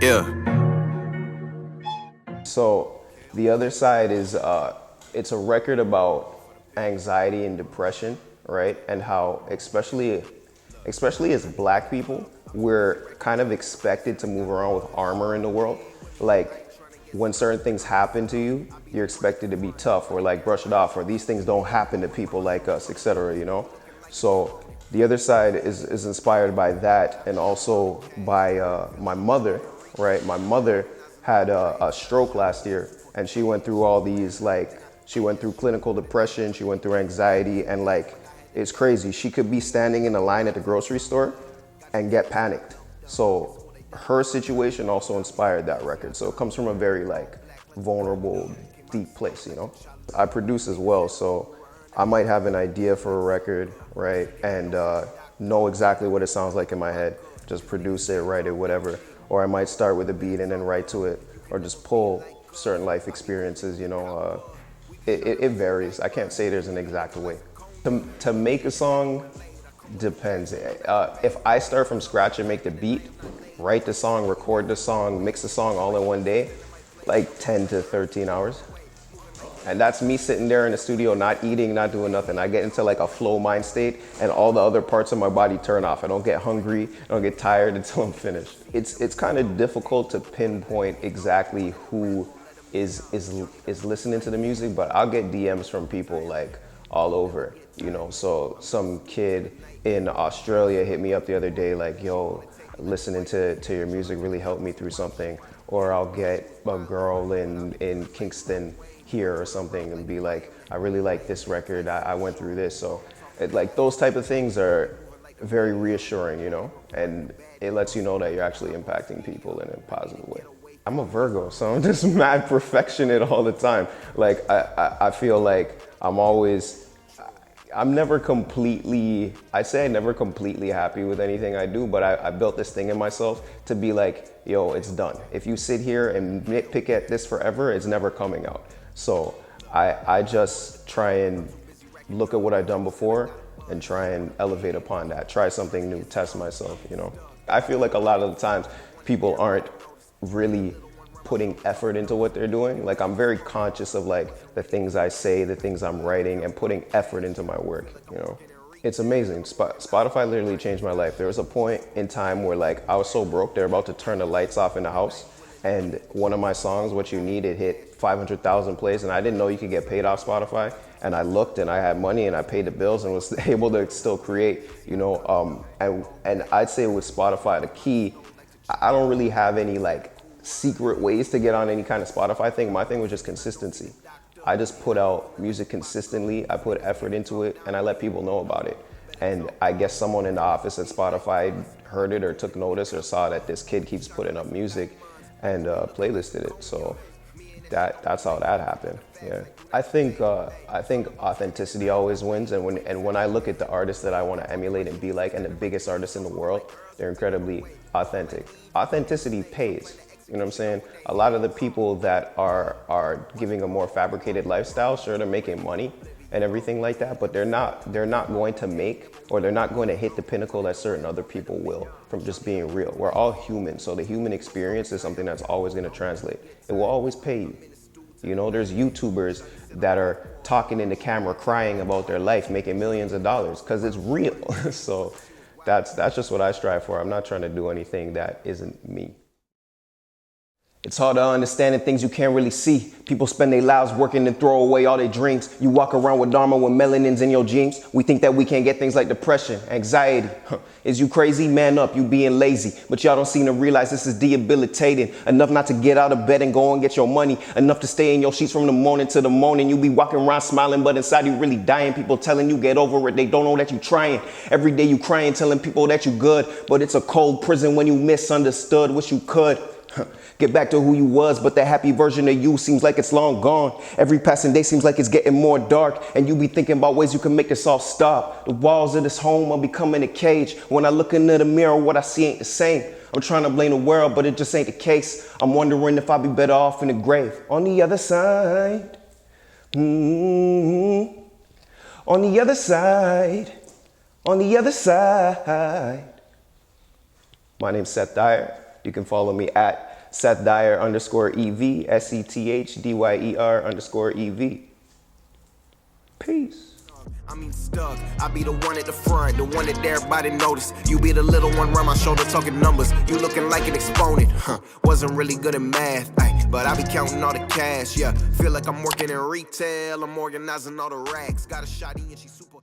Yeah. So the other side is it's a record about anxiety and depression, right? And how especially as black people, we're kind of expected to move around with armor in the world. Like when certain things happen to you, you're expected to be tough or like brush it off, or these things don't happen to people like us, etc. You know? So the other side is inspired by that, and also by my mother, right? My mother had a stroke last year, and she went through all these, like, she went through clinical depression, she went through anxiety, and like, it's crazy. She could be standing in a line at the grocery store and get panicked. So her situation also inspired that record. So it comes from a very like vulnerable, deep place, you know? I produce as well, so I might have an idea for a record, right? And know exactly what it sounds like in my head. Just produce it, write it, whatever. Or I might start with a beat and then write to it, or just pull certain life experiences, you know? It varies. I can't say there's an exact way. To make a song depends. If I start from scratch and make the beat, write the song, record the song, mix the song all in one day, like 10 to 13 hours. And that's me sitting there in the studio, not eating, not doing nothing. I get into like a flow mind state, and all the other parts of my body turn off. I don't get hungry, I don't get tired until I'm finished. It's kind of difficult to pinpoint exactly who is listening to the music, but I'll get DMs from people like all over, you know. So some kid in Australia hit me up the other day like, yo, listening to your music really helped me through something. Or I'll get a girl in Kingston here or something and be like, I really like this record, I went through this. So like those type of things are very reassuring, you know, and it lets you know that you're actually impacting people in a positive way. I'm a Virgo, so I'm just mad perfectionist all the time. Like I feel like I'm never completely, I say I'm never completely happy with anything I do, but I built this thing in myself to be like, yo, it's done. If you sit here and nitpick at this forever, it's never coming out. So I just try and look at what I've done before and try and elevate upon that, try something new, test myself, you know. I feel like a lot of the times people aren't really putting effort into what they're doing. Like I'm very conscious of like the things I say, the things I'm writing, and putting effort into my work, you know. It's amazing. Spotify literally changed my life. There was a point in time where like I was so broke, they're about to turn the lights off in the house, and one of my songs, What You Need, it hit 500,000 plays, and I didn't know you could get paid off Spotify. And I looked and I had money and I paid the bills and was able to still create, you know. And I'd say with Spotify, the key, I don't really have any like secret ways to get on any kind of Spotify thing. My thing was just consistency. I just put out music consistently, I put effort into it, and I let people know about it. And I guess someone in the office at Spotify heard it or took notice or saw that this kid keeps putting up music and playlisted it. So that's how that happened. Yeah, I think authenticity always wins. And when I look at the artists that I want to emulate and be like, and the biggest artists in the world, they're incredibly authentic. Authenticity pays. You know what I'm saying? A lot of the people that are giving a more fabricated lifestyle, sure, they're making money and everything like that, but they're not going to make, or they're not going to hit the pinnacle that certain other people will from just being real. We're all human, so the human experience is something that's always going to translate. It will always pay you. You know, there's YouTubers that are talking in the camera, crying about their life, making millions of dollars because it's real. So that's just what I strive for. I'm not trying to do anything that isn't me. It's hard to understand the things you can't really see. People spend their lives working and throw away all their dreams. You walk around with Dharma with melanins in your jeans. We think that we can't get things like depression, anxiety. Is you crazy? Man up, you being lazy. But y'all don't seem to realize this is debilitating. Enough not to get out of bed and go and get your money. Enough to stay in your sheets from the morning to the morning. You be walking around smiling, but inside you really dying. People telling you get over it. They don't know that you trying. Every day you crying, telling people that you good. But it's a cold prison when you misunderstood. Wish you could get back to who you was, but that happy version of you seems like it's long gone. Every passing day seems like it's getting more dark, and you be thinking about ways you can make this all stop. The walls of this home are becoming a cage. When I look into the mirror, what I see ain't the same. I'm trying to blame the world, but it just ain't the case. I'm wondering if I'll be better off in the grave. On the other side, on the other side, on the other side. My name's Seth Dyer. You can follow me at Seth Dyer _EV, SETHDYER _EV. Peace. I mean stuck, I be the one at the front, the one that everybody notice. You be the little one around my shoulder talking numbers. You looking like an exponent, wasn't really good at math, but I be counting all the cash, yeah. Feel like I'm working in retail, I'm organizing all the racks. Got a shotty and she super